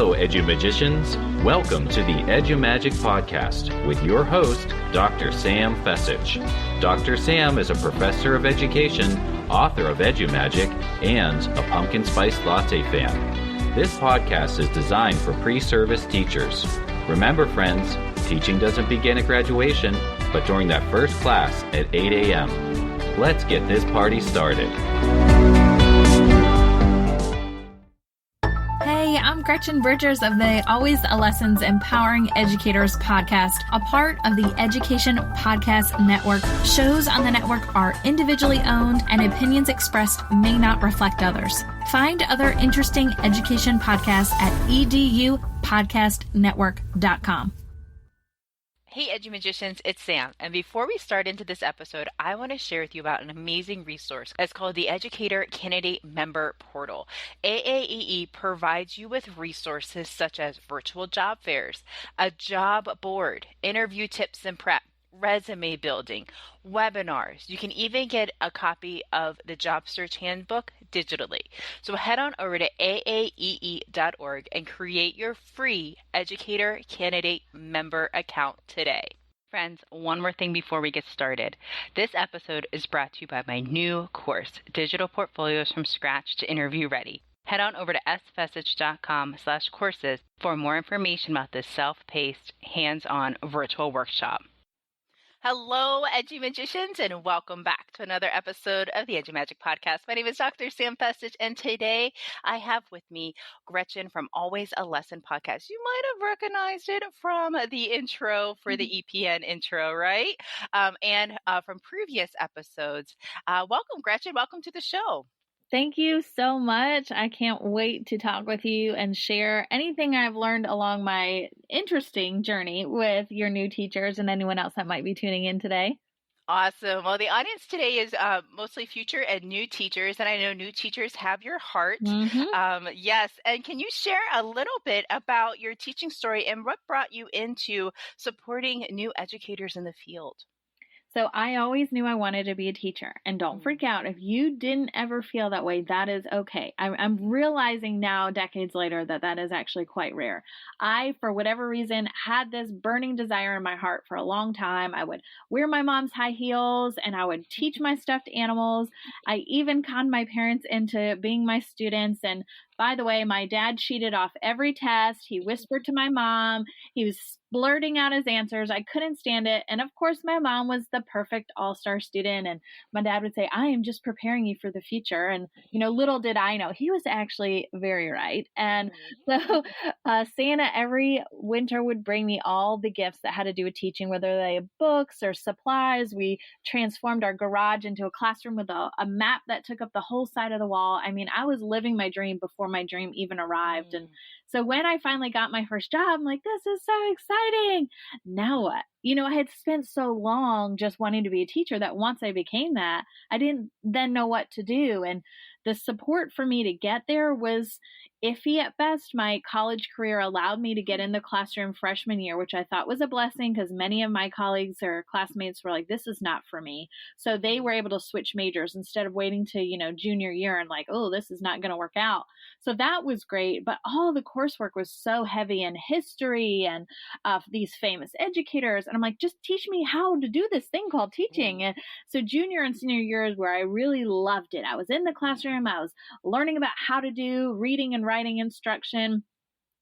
Hello, EduMagicians. Welcome to the EduMagic podcast with your host, Dr. Sam Fessich. Dr. Sam is a professor of education, author of EduMagic, and a pumpkin spice latte fan. This podcast is designed for pre-service teachers. Remember, friends, teaching doesn't begin at graduation, but during that first class at 8 a.m. Let's get this party started. Hey, I'm Gretchen Bridgers of the Always a Lessons Empowering Educators podcast, a part of the Education Podcast Network. Shows on the network are individually owned and opinions expressed may not reflect others. Find other interesting education podcasts at edupodcastnetwork.com. Hey EduMagicians, it's Sam, and before we start into this episode, I want to share with you about an amazing resource. It's called the Educator Candidate Member Portal. AAEE provides you with resources such as virtual job fairs, a job board, interview tips and prep, resume building, webinars. You can even get a copy of the Job Search Handbook digitally. So head on over to aaee.org and create your free Educator Candidate Member account today. Friends, one more thing before we get started. This episode is brought to you by my new course, Digital Portfolios from Scratch to Interview Ready. Head on over to sfessich.com/courses for more information about this self-paced, hands-on virtual workshop. Hello, EduMagicians, and welcome back to another episode of the EduMagic podcast. My name is Dr. Sam Fessich, and today I have with me Gretchen from Always a Lesson podcast. You might have recognized it from the intro for the EPN intro, right? And from previous episodes. Welcome, Gretchen. Welcome to the show. Thank you so much. I can't wait to talk with you and share anything I've learned along my interesting journey with your new teachers and anyone else that might be tuning in today. Awesome. Well, the audience today is mostly future and new teachers, and I know new teachers have your heart. Yes. And can you share a little bit about your teaching story and what brought you into supporting new educators in the field? So I always knew I wanted to be a teacher, and don't freak out if you didn't ever feel that way. That is okay. I'm realizing now, decades later, that is actually quite rare. I, for whatever reason, had this burning desire in my heart for a long time. I would wear my mom's high heels, and I would teach my stuffed animals. I even conned my parents into being my students. And by the way, my dad cheated off every test. He whispered to my mom. He was blurting out his answers. I couldn't stand it. And of course, my mom was the perfect all-star student. And my dad would say, I am just preparing you for the future. And, little did I know, he was actually very right. And so Santa every winter would bring me all the gifts that had to do with teaching, whether they were books or supplies. We transformed our garage into a classroom with a map that took up the whole side of the wall. I mean, I was living my dream before my dream even arrived. And so when I finally got my first job, I'm like, this is so exciting. Now what? I had spent so long just wanting to be a teacher that once I became that, I didn't then know what to do. And the support for me to get there was iffy at best. My college career allowed me to get in the classroom freshman year, which I thought was a blessing because many of my colleagues or classmates were like, this is not for me. So they were able to switch majors instead of waiting to, junior year and like, oh, this is not going to work out. So that was great. But all the coursework was so heavy in history and these famous educators. And I'm like, just teach me how to do this thing called teaching. And so junior and senior years where I really loved it. I was in the classroom. I was learning about how to do reading and writing instruction,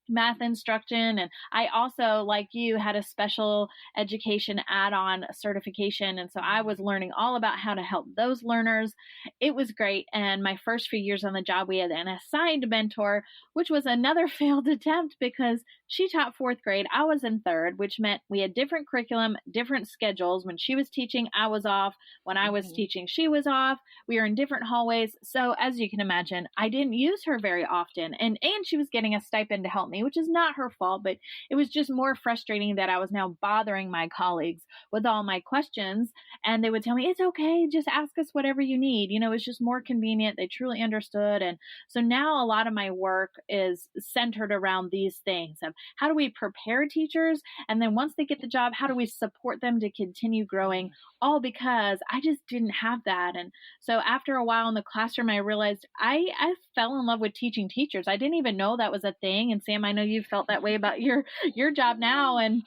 math instruction. And I also, like you, had a special education add-on certification. And so I was learning all about how to help those learners. It was great. And my first few years on the job, we had an assigned mentor, which was another failed attempt because she taught fourth grade. I was in third, which meant we had different curriculum, different schedules. When she was teaching, I was off. When I was teaching, she was off. We were in different hallways. So as you can imagine, I didn't use her very often. And she was getting a stipend to help me, which is not her fault, but it was just more frustrating that I was now bothering my colleagues with all my questions. And they would tell me, it's okay, just ask us whatever you need. It's just more convenient. They truly understood. And so now a lot of my work is centered around these things of how do we prepare teachers? And then once they get the job, how do we support them to continue growing? All because I just didn't have that. And so after a while in the classroom, I realized I fell in love with teaching teachers. I didn't even know that was a thing. And Sam, I know you felt that way about your job now. And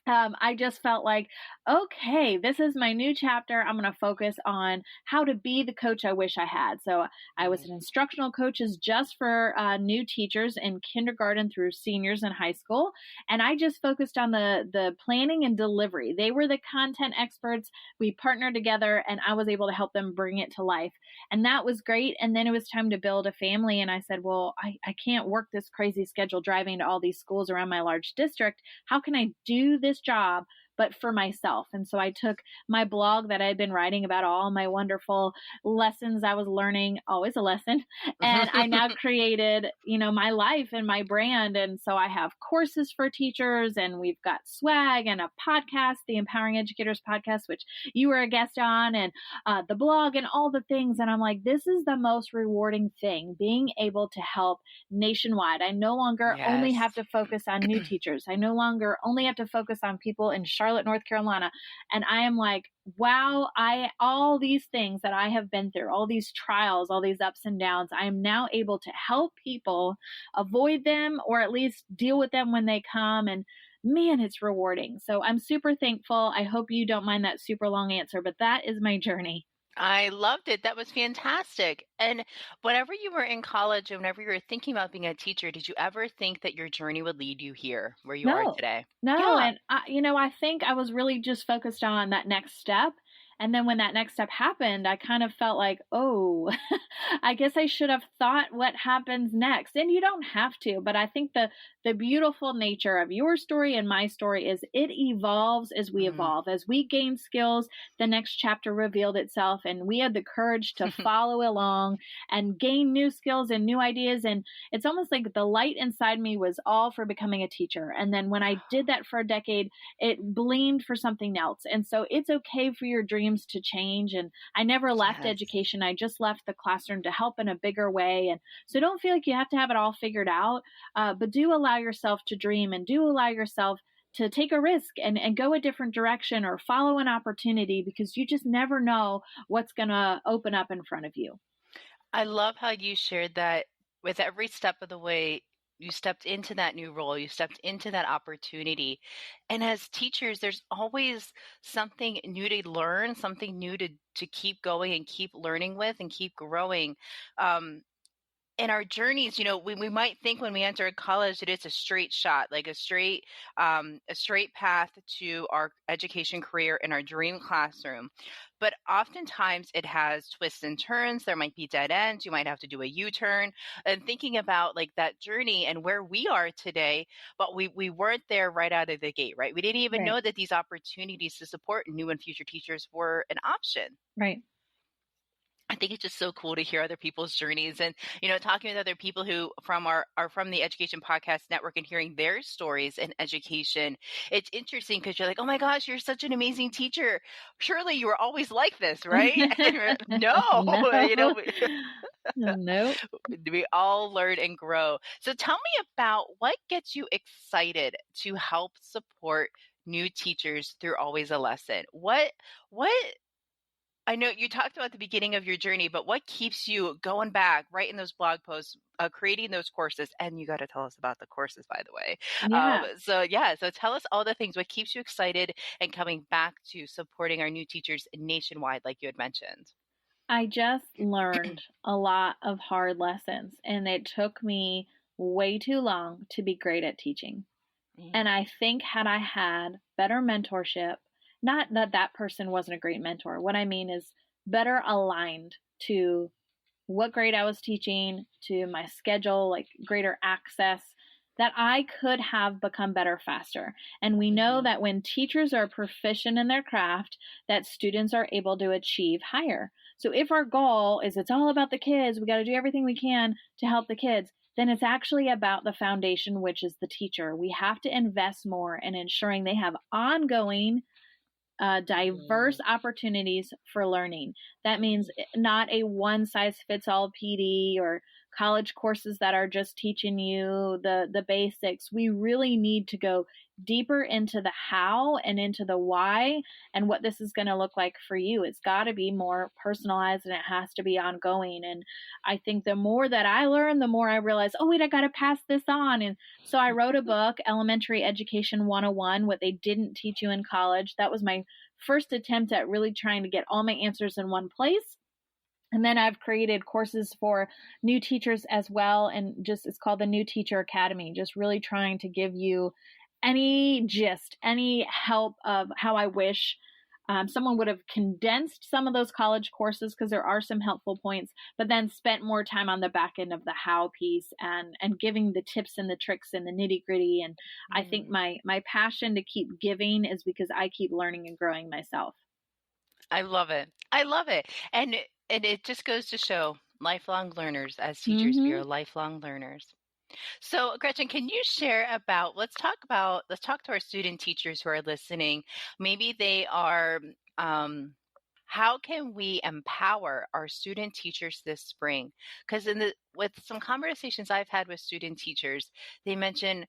I just felt like, okay, this is my new chapter. I'm going to focus on how to be the coach I wish I had. So I was an instructional coach just for new teachers in kindergarten through seniors in high school. And I just focused on the planning and delivery. They were the content experts. We partnered together and I was able to help them bring it to life. And that was great. And then it was time to build a family. And I said, well, I can't work this crazy schedule driving to all these schools around my large district. How can I do this job, but for myself? And so I took my blog that I had been writing about all my wonderful lessons I was learning, always a lesson, and I now created, my life and my brand. And so I have courses for teachers, and we've got swag and a podcast, the Empowering Educators podcast, which you were a guest on, and the blog and all the things. And I'm like, this is the most rewarding thing, being able to help nationwide. I no longer only have to focus on new teachers. I no longer only have to focus on people in Charlotte, North Carolina. And I am like, wow, all these things that I have been through, all these trials, all these ups and downs, I am now able to help people avoid them or at least deal with them when they come. And man, it's rewarding. So I'm super thankful. I hope you don't mind that super long answer, but that is my journey. I loved it. That was fantastic. And whenever you were in college and whenever you were thinking about being a teacher, did you ever think that your journey would lead you here where you are today? No. Yeah. And I think I was really just focused on that next step. And then when that next step happened, I kind of felt like, oh, I guess I should have thought what happens next. And you don't have to, but I think the beautiful nature of your story and my story is it evolves as we evolve. As we gain skills, the next chapter revealed itself, and we had the courage to follow along and gain new skills and new ideas. And it's almost like the light inside me was all for becoming a teacher. And then when I did that for a decade, it bloomed for something else. And so it's okay for your dreams to change. And I never left education. I just left the classroom to help in a bigger way. And so don't feel like you have to have it all figured out, but do allow yourself to dream and do allow yourself to take a risk and go a different direction or follow an opportunity, because you just never know what's going to open up in front of you. I love how you shared that with every step of the way. You stepped into that new role, you stepped into that opportunity. And as teachers, there's always something new to learn, something new to keep going and keep learning with and keep growing. In our journeys, we might think when we enter college that it's a straight shot, like a straight path to our education career in our dream classroom. But oftentimes it has twists and turns. There might be dead ends. You might have to do a U-turn. And thinking about like that journey and where we are today, but we weren't there right out of the gate, right? We didn't even know that these opportunities to support new and future teachers were an option. Right. I think it's just so cool to hear other people's journeys and, talking with other people who are from the Education Podcast Network and hearing their stories in education. It's interesting because you're like, oh my gosh, you're such an amazing teacher. Surely you were always like this, right? No. Nope. We all learn and grow. So tell me about what gets you excited to help support new teachers through Always a Lesson. What I know you talked about the beginning of your journey, but what keeps you going back, writing those blog posts, creating those courses? And you got to tell us about the courses, by the way. Yeah. So tell us all the things. What keeps you excited and coming back to supporting our new teachers nationwide, like you had mentioned? I just learned a lot of hard lessons, and it took me way too long to be great at teaching. And I think had I had better mentorship, not that that person wasn't a great mentor. What I mean is better aligned to what grade I was teaching, to my schedule, like greater access, that I could have become better faster. And we know that when teachers are proficient in their craft, that students are able to achieve higher. So if our goal is it's all about the kids, we got to do everything we can to help the kids, then it's actually about the foundation, which is the teacher. We have to invest more in ensuring they have ongoing diverse opportunities for learning. That means not a one-size-fits-all PD or college courses that are just teaching you the basics. We really need to go deeper into the how and into the why and what this is going to look like for you. It's got to be more personalized and it has to be ongoing. And I think the more that I learn, the more I realize, oh, wait, I got to pass this on. And so I wrote a book, Elementary Education 101, what they didn't teach you in college. That was my first attempt at really trying to get all my answers in one place. And then I've created courses for new teachers as well. And just, it's called the New Teacher Academy, just really trying to give you any gist, any help of how I wish someone would have condensed some of those college courses, because there are some helpful points, but then spent more time on the back end of the how piece and giving the tips and the tricks and the nitty gritty. And I think my passion to keep giving is because I keep learning and growing myself. I love it. I love it. And it just goes to show lifelong learners. As teachers, we are lifelong learners. So, Gretchen, can you share about, let's talk to our student teachers who are listening. Maybe they are, how can we empower our student teachers this spring? Because with some conversations I've had with student teachers, they mention,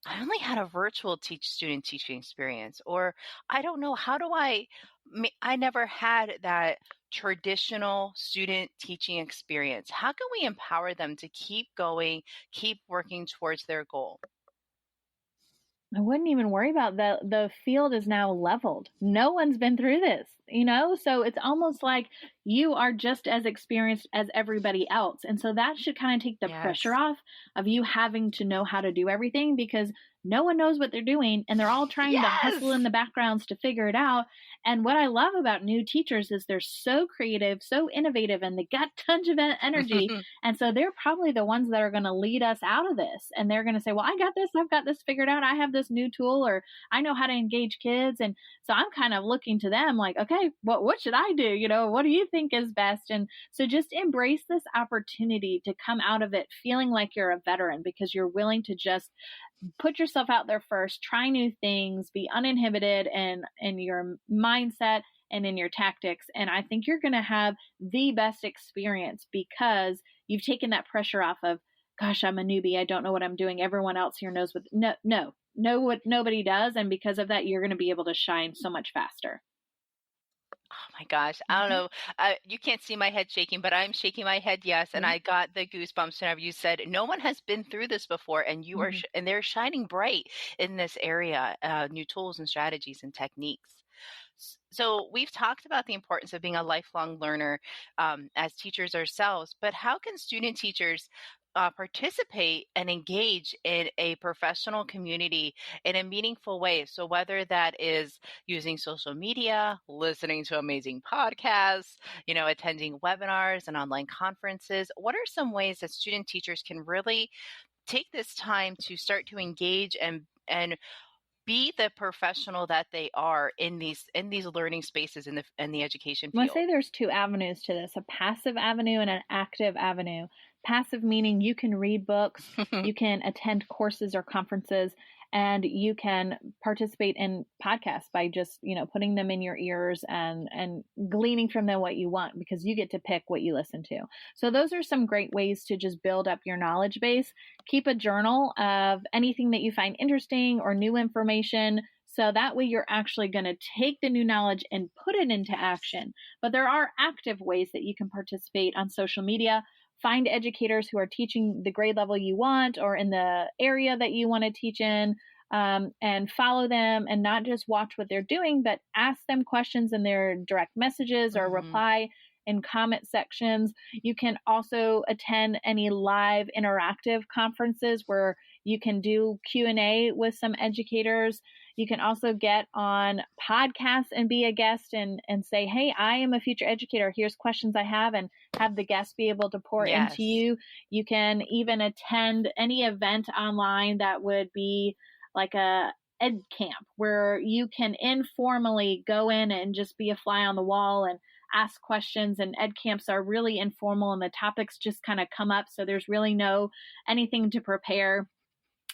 I only had a virtual student teaching experience, or I don't know, I never had that traditional student teaching experience. How can we empower them to keep going, keep working towards their goal? I wouldn't even worry about the field is now leveled. No one's been through this, so it's almost like you are just as experienced as everybody else. And so that should kind of take the pressure off of you having to know how to do everything, because no one knows what they're doing and they're all trying to hustle in the backgrounds to figure it out. And what I love about new teachers is they're so creative, so innovative, and they got tons of energy. And so they're probably the ones that are going to lead us out of this. And they're going to say, well, I got this. I've got this figured out. I have this new tool, or I know how to engage kids. And so I'm kind of looking to them like, okay, what should I do? What do you think is best? And so just embrace this opportunity to come out of it feeling like you're a veteran, because you're willing to just put yourself out there first, try new things, be uninhibited in your mindset and in your tactics. And I think you're going to have the best experience, because you've taken that pressure off of, gosh, I'm a newbie. I don't know what I'm doing. Everyone else here knows know what nobody does. And because of that, you're going to be able to shine so much faster. Oh my gosh. I don't know. You can't see my head shaking, but I'm shaking my head. Yes. And I got the goosebumps whenever you said, no one has been through this before. And you are, and they're shining bright in this area, new tools and strategies and techniques. So we've talked about the importance of being a lifelong learner as teachers ourselves, but how can student teachers participate and engage in a professional community in a meaningful way? So whether that is using social media, listening to amazing podcasts, attending webinars and online conferences, what are some ways that student teachers can really take this time to start to engage and be the professional that they are in these learning spaces in the education field? Well, I say there's two avenues to this, a passive avenue and an active avenue. Passive meaning you can read books, you can attend courses or conferences, and you can participate in podcasts by just, putting them in your ears and gleaning from them what you want, because you get to pick what you listen to. So those are some great ways to just build up your knowledge base. Keep a journal of anything that you find interesting or new information. So that way you're actually going to take the new knowledge and put it into action. But there are active ways that you can participate on social media. Find educators who are teaching the grade level you want or in the area that you want to teach in, and follow them, and not just watch what they're doing, but ask them questions in their direct messages or reply in comment sections. You can also attend any live interactive conferences where you can do Q&A with some educators. You can also get on podcasts and be a guest and say, hey, I am a future educator. Here's questions I have, and have the guest be able to pour into you. You can even attend any event online that would be like a ed camp, where you can informally go in and just be a fly on the wall and ask questions. And ed camps are really informal and the topics just kind of come up. So there's really no anything to prepare.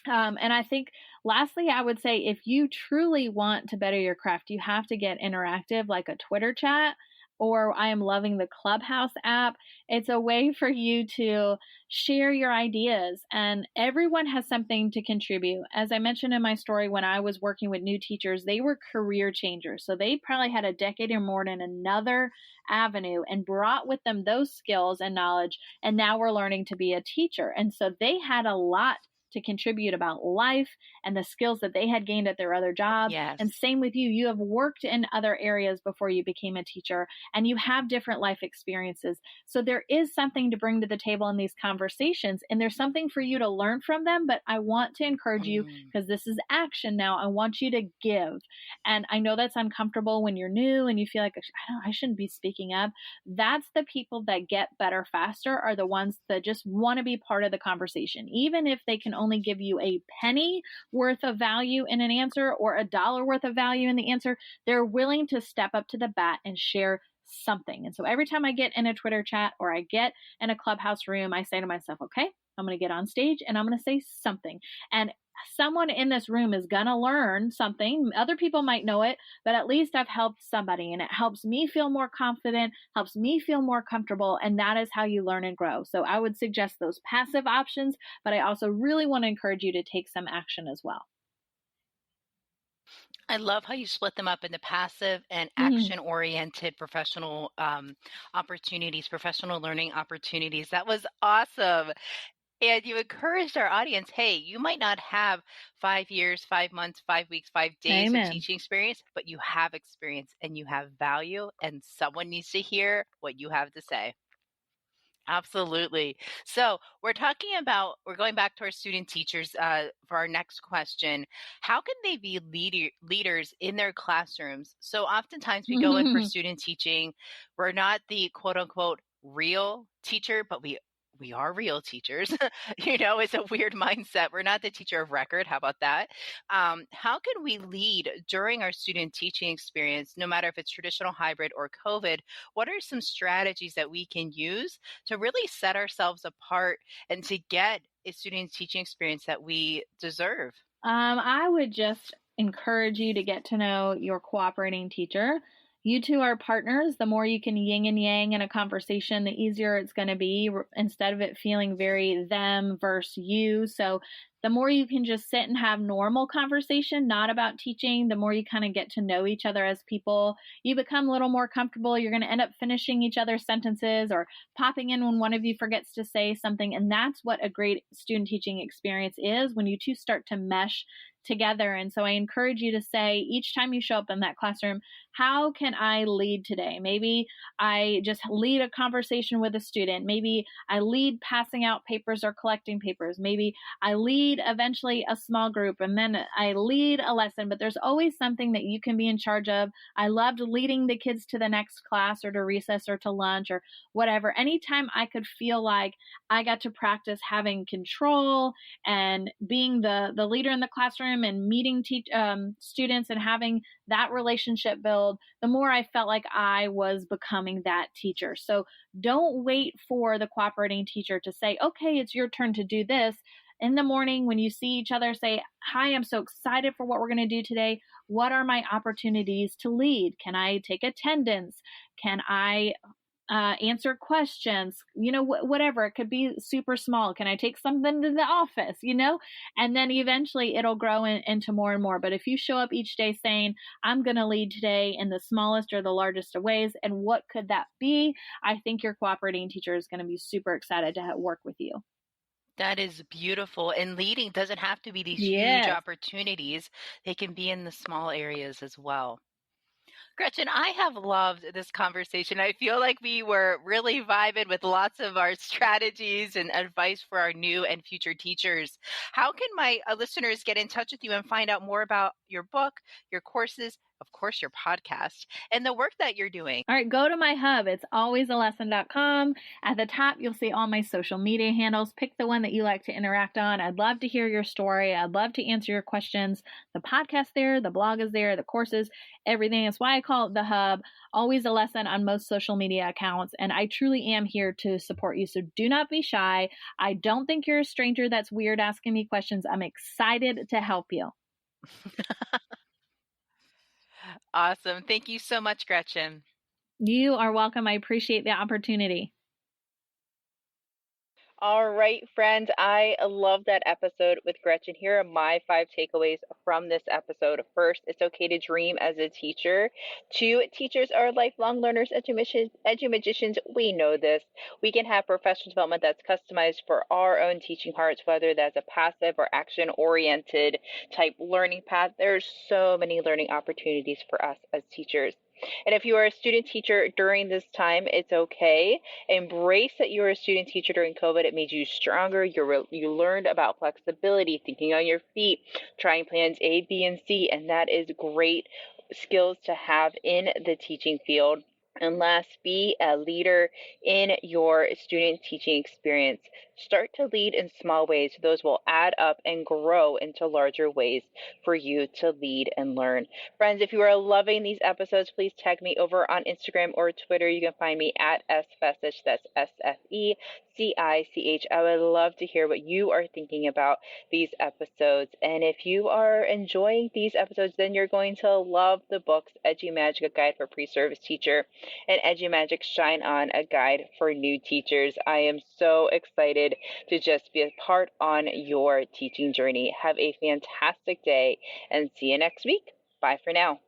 And I think lastly, I would say if you truly want to better your craft, you have to get interactive, like a Twitter chat or I am loving the Clubhouse app. It's a way for you to share your ideas, and everyone has something to contribute. As I mentioned in my story, when I was working with new teachers, they were career changers. So they probably had a decade or more in another avenue and brought with them those skills and knowledge. And now we're learning to be a teacher. And so they had a lot to contribute about life and the skills that they had gained at their other job. Yes. And same with you. You have worked in other areas before you became a teacher, and you have different life experiences. So there is something to bring to the table in these conversations, and there's something for you to learn from them. But I want to encourage you, because this is action now. I want you to give. And I know that's uncomfortable when you're new and you feel like, I shouldn't be speaking up. That's the people that get better faster, are the ones that just want to be part of the conversation. Even if they can only give you a penny worth of value in an answer or $1 worth of value in the answer, they're willing to step up to the bat and share something. And so every time I get in a Twitter chat or I get in a Clubhouse room, I say to myself, okay, I'm going to get on stage and I'm going to say something. And someone in this room is going to learn something. Other people might know it, but at least I've helped somebody, and it helps me feel more confident, helps me feel more comfortable. And that is how you learn and grow. So I would suggest those passive options, but I also really want to encourage you to take some action as well. I love how you split them up into passive and action-oriented professional opportunities, professional learning opportunities. That was awesome. And you encouraged our audience, hey, you might not have 5 years, 5 months, 5 weeks, 5 days of teaching experience, but you have experience and you have value, and someone needs to hear what you have to say. Absolutely. So we're going back to our student teachers for our next question. How can they be leaders in their classrooms? So oftentimes we go in for student teaching. We're not the quote unquote real teacher, but we are real teachers. It's a weird mindset. We're not the teacher of record. How about that? How can we lead during our student teaching experience, no matter if it's traditional, hybrid, or COVID? What are some strategies that we can use to really set ourselves apart and to get a student teaching experience that we deserve? I would just encourage you to get to know your cooperating teacher. You two are partners. The more you can yin and yang in a conversation, the easier it's going to be, instead of it feeling very them versus you. So the more you can just sit and have normal conversation, not about teaching, the more you kind of get to know each other as people. You become a little more comfortable. You're going to end up finishing each other's sentences or popping in when one of you forgets to say something. And that's what a great student teaching experience is, when you two start to mesh together. And so I encourage you to say, each time you show up in that classroom, how can I lead today? Maybe I just lead a conversation with a student. Maybe I lead passing out papers or collecting papers. Maybe I lead eventually a small group, and then I lead a lesson, but there's always something that you can be in charge of. I loved leading the kids to the next class or to recess or to lunch or whatever. Anytime I could feel like I got to practice having control and being the leader in the classroom and meeting students and having that relationship build, the more I felt like I was becoming that teacher. So don't wait for the cooperating teacher to say, okay, it's your turn to do this. In the morning, when you see each other, say, hi, I'm so excited for what we're going to do today. What are my opportunities to lead? Can I take attendance? Can I answer questions, whatever. It could be super small. Can I take something to the office, and then eventually it'll grow into more and more. But if you show up each day saying, I'm going to lead today in the smallest or the largest of ways, and what could that be? I think your cooperating teacher is going to be super excited to work with you. That is beautiful. And leading doesn't have to be these huge opportunities. They can be in the small areas as well. Gretchen, I have loved this conversation. I feel like we were really vibing with lots of our strategies and advice for our new and future teachers. How can my listeners get in touch with you and find out more about your book, your courses, of course, your podcast, and the work that you're doing? All right, go to my hub. It's alwaysalesson.com. At the top, you'll see all my social media handles. Pick the one that you like to interact on. I'd love to hear your story. I'd love to answer your questions. The podcast there, the blog is there, the courses, everything. That's why I call it the hub. Always a lesson on most social media accounts. And I truly am here to support you. So do not be shy. I don't think you're a stranger that's weird asking me questions. I'm excited to help you. Awesome. Thank you so much, Gretchen. You are welcome. I appreciate the opportunity. All right, friends, I love that episode with Gretchen. Here are my 5 takeaways from this episode. First, it's okay to dream as a teacher. 2, teachers are lifelong learners, edu-magicians. We know this. We can have professional development that's customized for our own teaching hearts, whether that's a passive or action-oriented type learning path. There's so many learning opportunities for us as teachers. And if you are a student teacher during this time, it's okay. Embrace that you were a student teacher during COVID. It made you stronger. You learned about flexibility, thinking on your feet, trying plans A, B, and C, and that is great skills to have in the teaching field. And last, be a leader in your student teaching experience. Start to lead in small ways. Those will add up and grow into larger ways for you to lead and learn. Friends, if you are loving these episodes, please tag me over on Instagram or Twitter. You can find me at sfessich. That's SFECICH. I would love to hear what you are thinking about these episodes. And if you are enjoying these episodes, then you're going to love the books Edu-Magic, a guide for pre-service teacher, and Edu-Magic Shine On, a guide for new teachers. I am so excited to just be a part on your teaching journey. Have a fantastic day and see you next week. Bye for now.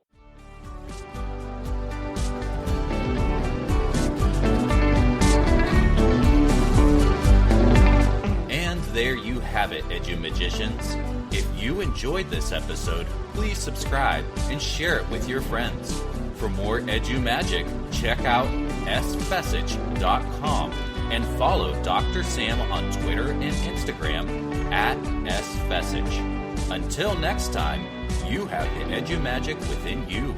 And there you have it, Edu-Magicians. If you enjoyed this episode, please subscribe and share it with your friends. For more Edu-Magic, check out sfessich.com and follow Dr. Sam on Twitter and Instagram at sfessich. Until next time, you have the Edu-Magic within you.